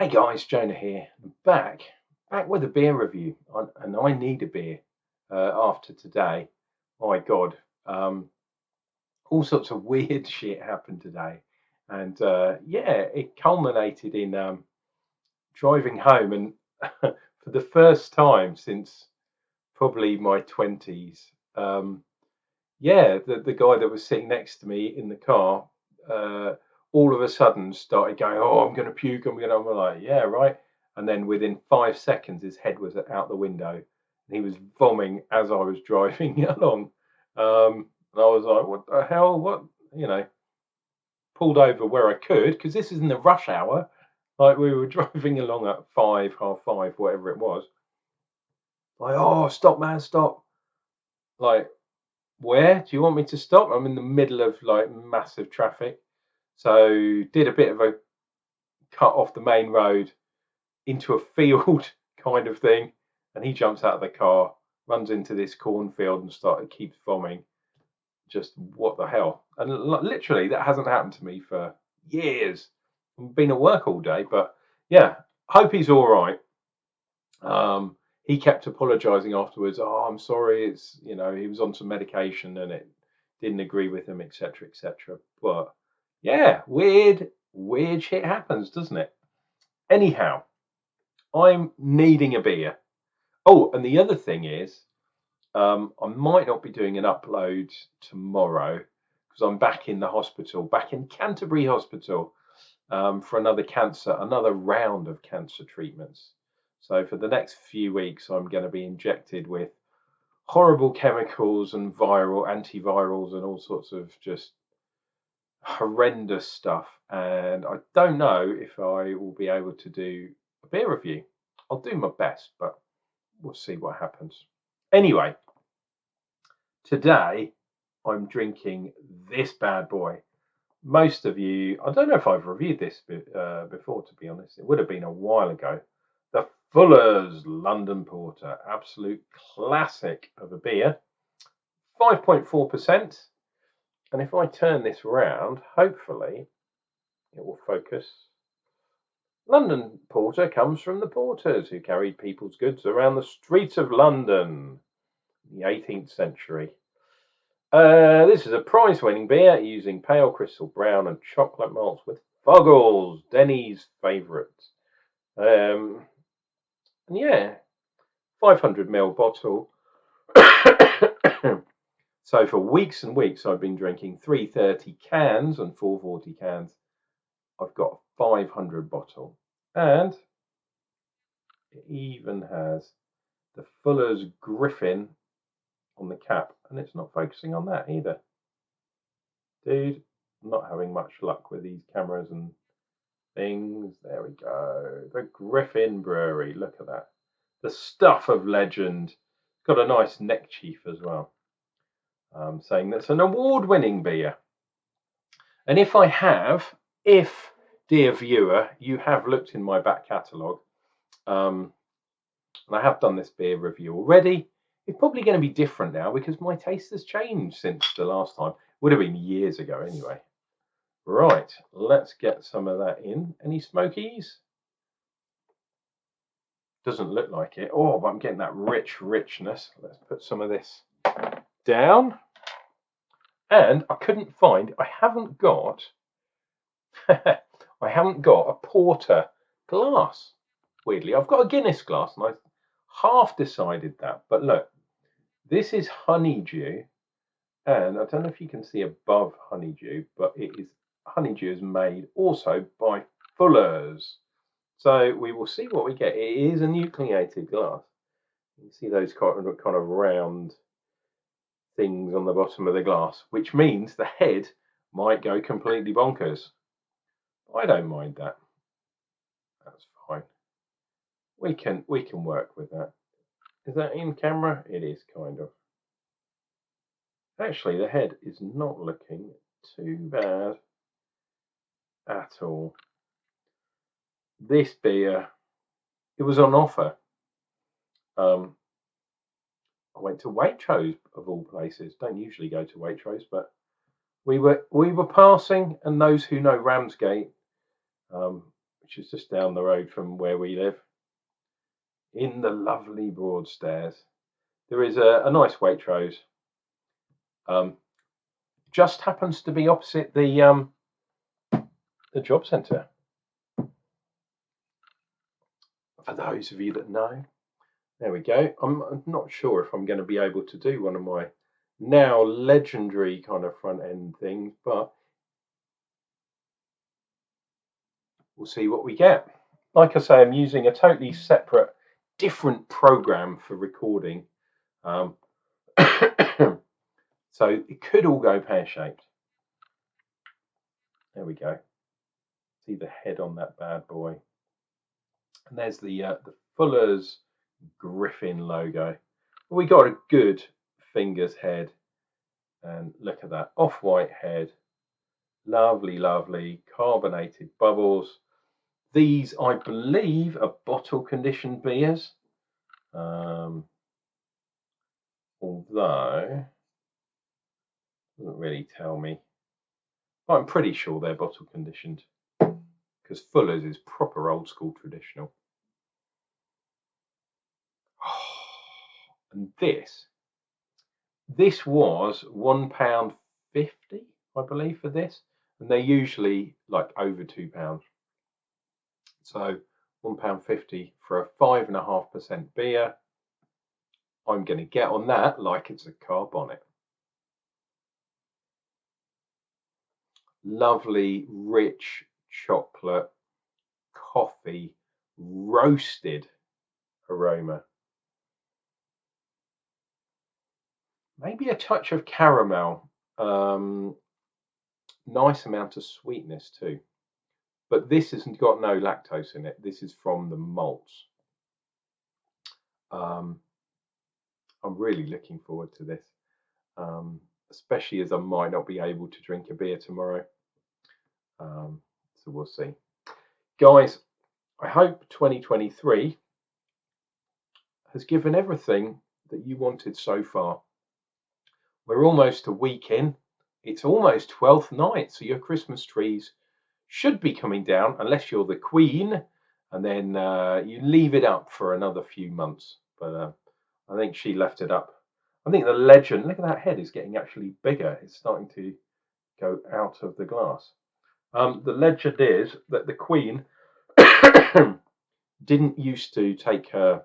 Hey guys, Jonah here. I'm back with a beer review, and I need a beer after today. My God, all sorts of weird shit happened today, and yeah, it culminated in driving home, and for the first time since probably my 20s, yeah, the guy that was sitting next to me in the car, uh, all of a sudden started going, "Oh, I'm going to puke. I'm going to." I'm like, "Yeah, right." And then within 5 seconds, his head was out the window, and he was vomiting as I was driving along. And I was like, "What the hell? What?" You know, pulled over where I could because this is in the rush hour. Like we were driving along at 5, half 5, whatever it was. Like, "Oh, stop, man, stop!" Like, where do you want me to stop? I'm in the middle of like massive traffic. So did a bit of a cut off the main road into a field kind of thing, and he jumps out of the car, runs into this cornfield, and started keeps vomiting. Just what the hell? And literally, that hasn't happened to me for years. I've been at work all day, but yeah, hope he's all right. He kept apologising afterwards. Oh, I'm sorry. It's he was on some medication and it didn't agree with him, etc., etc. But yeah, weird shit happens, doesn't it? Anyhow, I'm needing a beer. Oh, and the other thing is, I might not be doing an upload tomorrow because I'm back in the hospital, back in Canterbury Hospital, for another round of cancer treatments. So for the next few weeks, I'm going to be injected with horrible chemicals and antivirals and all sorts of just horrendous stuff. And I don't know if I will be able to do a beer review. I'll do my best, but we'll see what happens. Anyway, today I'm drinking this bad boy. Most of you, I don't know if I've reviewed this before, to be honest. It would have been a while ago. The Fuller's London Porter, absolute classic of a beer, 5.4%. And if I turn this round, hopefully it will focus. London Porter comes from the porters who carried people's goods around the streets of London in the 18th century. This is a prize-winning beer using pale crystal brown and chocolate malts with Fuggles, Denny's favourite. And yeah, 500 ml bottle. So for weeks and weeks, I've been drinking 330 cans and 440 cans. I've got a 500 bottle, and it even has the Fuller's Griffin on the cap, and it's not focusing on that either. Dude, I'm not having much luck with these cameras and things. There we go. The Griffin Brewery. Look at that. The stuff of legend. Got a nice neckerchief as well, saying that's an award-winning beer. And if, dear viewer, you have looked in my back catalogue, and I have done this beer review already, it's probably going to be different now because my taste has changed since the last time. Would have been years ago anyway. Right, let's get some of that in. Any smokies? Doesn't look like it. Oh, but I'm getting that richness. Let's put some of this down. And I couldn't find, I haven't got a porter glass. Weirdly, I've got a Guinness glass, and I half decided that. But look, this is honeydew, and I don't know if you can see above honeydew, but honeydew is made also by Fuller's. So we will see what we get. It is a nucleated glass. You can see those kind of round things on the bottom of the glass, which means the head might go completely bonkers. I don't mind that. That's fine. We can work with that. Is that in camera? It is kind of. Actually, the head is not looking too bad at all. This beer, it was on offer. I went to Waitrose of all places. Don't usually go to Waitrose, but we were passing, and those who know Ramsgate, which is just down the road from where we live, in the lovely Broadstairs, there is a nice Waitrose. Just happens to be opposite the job centre. For those of you that know, there we go. I'm not sure if I'm going to be able to do one of my now legendary kind of front end things, but we'll see what we get. Like I say, I'm using a totally separate, different program for recording. So it could all go pear-shaped. There we go. See the head on that bad boy. And there's the Fuller's Griffin logo. We got a good fingers head. And look at that, off-white head. Lovely, lovely carbonated bubbles. These, I believe, are bottle-conditioned beers. Although, doesn't really tell me. I'm pretty sure they're bottle-conditioned because Fuller's is proper old-school traditional. And this was £1.50, I believe, for this, and they're usually like over £2. So £1.50 for a 5.5% beer. I'm going to get on that like it's a car bonnet. Lovely, rich chocolate, coffee, roasted aroma. Maybe a touch of caramel. Nice amount of sweetness too. But this hasn't got no lactose in it. This is from the malts. I'm really looking forward to this, especially as I might not be able to drink a beer tomorrow. So we'll see. Guys, I hope 2023 has given everything that you wanted so far. We're almost a week in. It's almost 12th night, so your Christmas trees should be coming down, unless you're the Queen, and then you leave it up for another few months. But I think she left it up. I think the legend, look at that head, is getting actually bigger. It's starting to go out of the glass. The legend is that the Queen didn't used to take her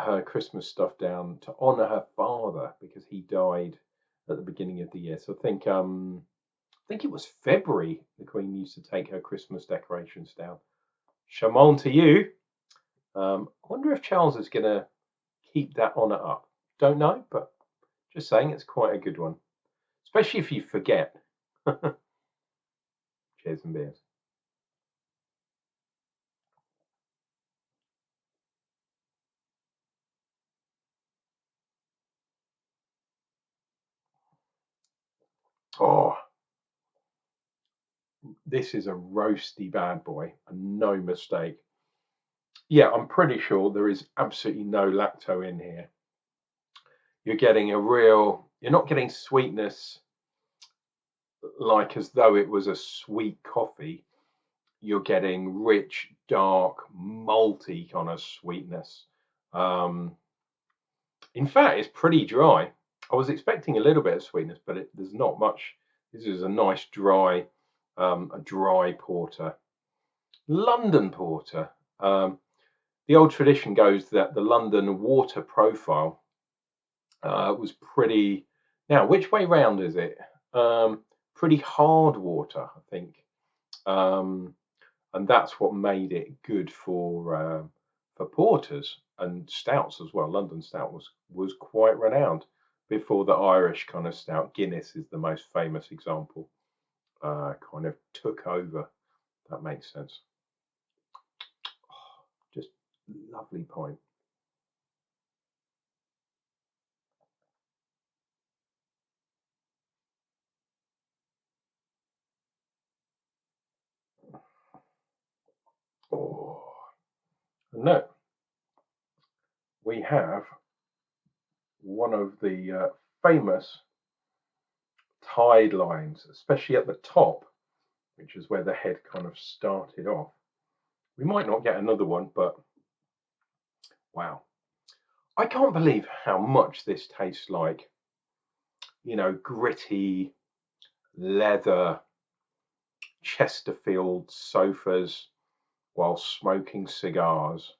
her Christmas stuff down to honour her father because he died at the beginning of the year. So I think it was February the Queen used to take her Christmas decorations down. Shaman to you. I wonder if Charles is going to keep that honour up. Don't know, but just saying it's quite a good one, especially if you forget. Cheers and beers. Oh, this is a roasty bad boy, and no mistake. Yeah, I'm pretty sure there is absolutely no lacto in here. You're getting you're not getting sweetness like as though it was a sweet coffee. You're getting rich, dark, malty kind of sweetness. In fact, it's pretty dry. I was expecting a little bit of sweetness, but there's not much. This is a nice dry, a dry porter. London porter. The old tradition goes that the London water profile was pretty. Now, which way round is it? Pretty hard water, I think, and that's what made it good for porters and stouts as well. London stout was quite renowned before the Irish kind of stout. Guinness is the most famous example. Kind of took over. That makes sense. Oh, just lovely pint. Oh, no, we have one of the famous tide lines, especially at the top. which is where the head kind of started off. We might not get another one, but wow. I can't believe how much this tastes like, you know, gritty leather Chesterfield sofas while smoking cigars.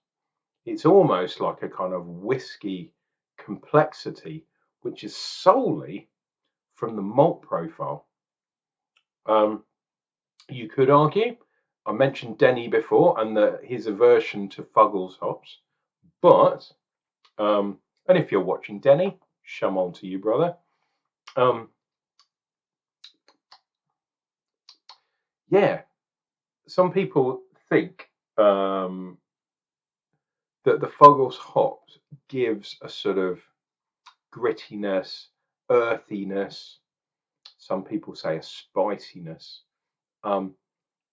It's almost like a kind of whiskey complexity, which is solely from the malt profile. You could argue, I mentioned Denny before and his aversion to Fuggles hops, but and if you're watching Denny, shum on to you, brother. Yeah, some people think that the Fuggles hops gives a sort of grittiness, earthiness. Some people say a spiciness,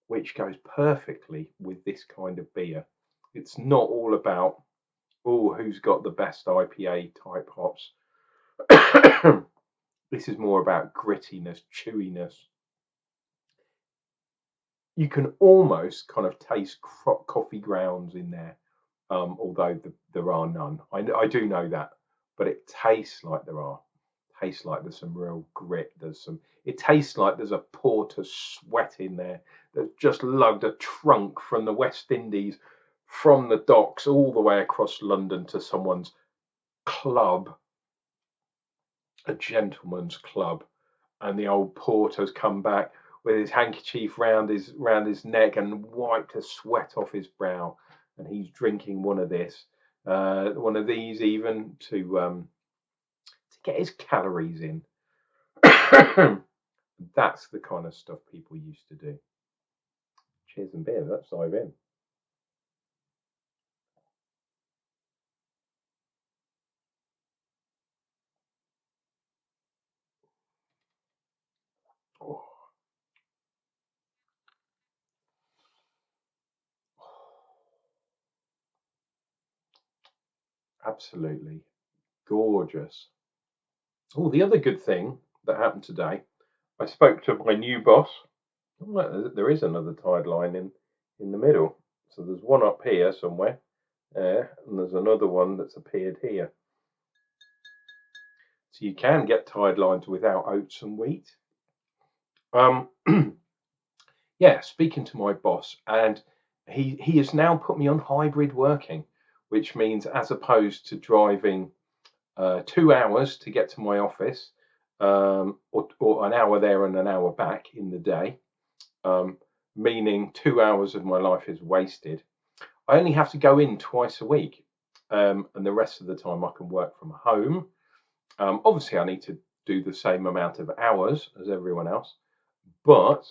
which goes perfectly with this kind of beer. It's not all about, oh, who's got the best IPA type hops. This is more about grittiness, chewiness. You can almost kind of taste coffee grounds in there, although there are none. I do know that, but it tastes like there are. Tastes like there's some real grit. It tastes like there's a porter sweat in there that just lugged a trunk from the West Indies, from the docks all the way across London to someone's club, a gentleman's club, and the old porter's come back with his handkerchief round his neck and wiped the sweat off his brow, and he's drinking one of these even to get his calories in. That's the kind of stuff people used to do. Cheers and beer. Let's dive in. Oh. Absolutely gorgeous. Oh, the other good thing that happened today, I spoke to my new boss. Oh, there is another tide line in the middle. So there's one up here somewhere, and there's another one that's appeared here. So you can get tide lines without oats and wheat. Yeah, speaking to my boss, and he has now put me on hybrid working, which means as opposed to driving 2 hours to get to my office, or an hour there and an hour back in the day, meaning 2 hours of my life is wasted. I only have to go in twice a week, and the rest of the time I can work from home. Obviously, I need to do the same amount of hours as everyone else, but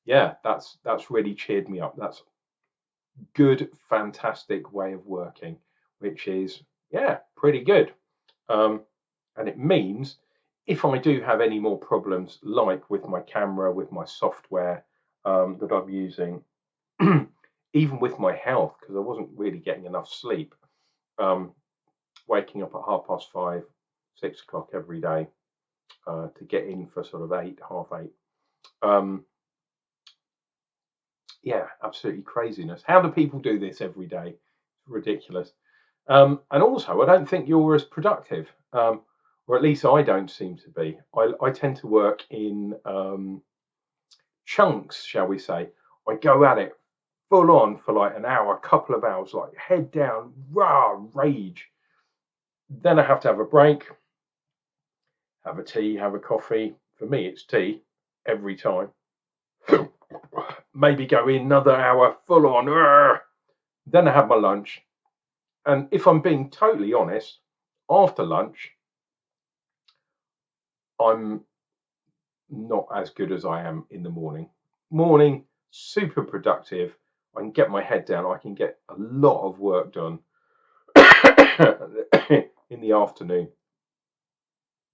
yeah, that's really cheered me up. That's good, fantastic way of working, which is, yeah, pretty good. And it means if I do have any more problems, like with my camera, with my software that I'm using, even with my health, because I wasn't really getting enough sleep, waking up at 5:30, 6 o'clock every day to get in for sort of 8, half 8. Yeah, absolutely craziness. How do people do this every day? It's ridiculous. And also, I don't think you're as productive, or at least I don't seem to be. I tend to work in chunks, shall we say. I go at it full on for like an hour, a couple of hours, like head down, rah, rage. Then I have to have a break, have a tea, have a coffee. For me, it's tea every time. Maybe go in another hour, full on. Then I have my lunch. And if I'm being totally honest, after lunch, I'm not as good as I am in the morning. Morning, super productive. I can get my head down. I can get a lot of work done. In the afternoon,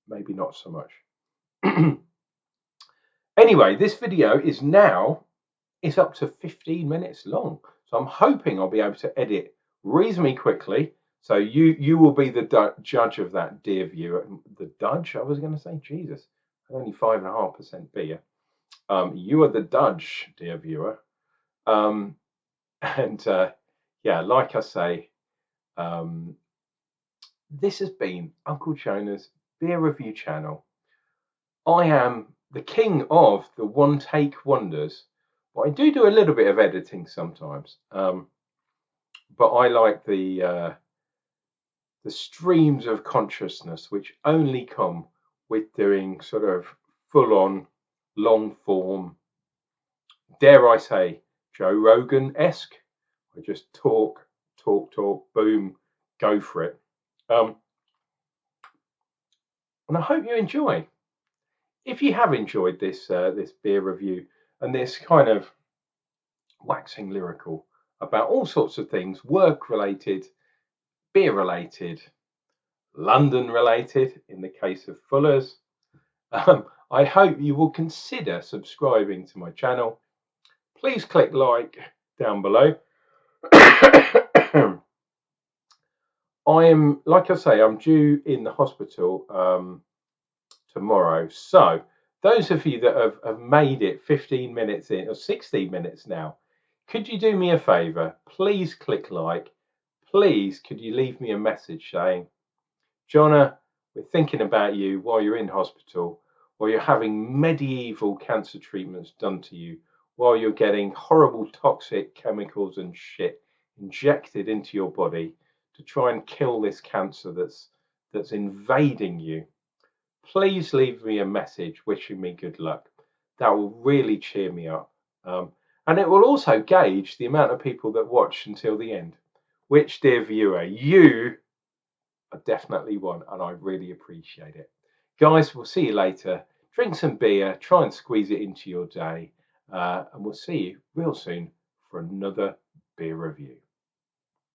maybe not so much. Anyway, this video is up to 15 minutes long. So I'm hoping I'll be able to edit reasonably quickly. So you will be the judge of that, dear viewer. The judge, I was going to say, Jesus, only 5.5% beer. You are the judge, dear viewer. And yeah, like I say, this has been Unclejona's beer review channel. I am the king of the one take wonders, but I do a little bit of editing sometimes. But I like the streams of consciousness which only come with doing sort of full on, long form, dare I say, Joe Rogan-esque. I just talk, boom, go for it. And I hope you enjoy. If you have enjoyed this this beer review and this kind of waxing lyrical about all sorts of things, work related, beer related, London related in the case of Fuller's, I hope you will consider subscribing to my channel. Please click like down below. Like I say, I'm due in the hospital tomorrow. So those of you that have made it 15 minutes in or 16 minutes now, could you do me a favor? Please click like. Please, could you leave me a message saying, Jonna, we're thinking about you while you're in hospital, while you're having medieval cancer treatments done to you, while you're getting horrible toxic chemicals and shit injected into your body to try and kill this cancer that's invading you. Please leave me a message wishing me good luck. That will really cheer me up. And it will also gauge the amount of people that watch until the end, which, dear viewer, you are definitely one, and I really appreciate it. Guys, we'll see you later. Drink some beer, try and squeeze it into your day, and we'll see you real soon for another beer review.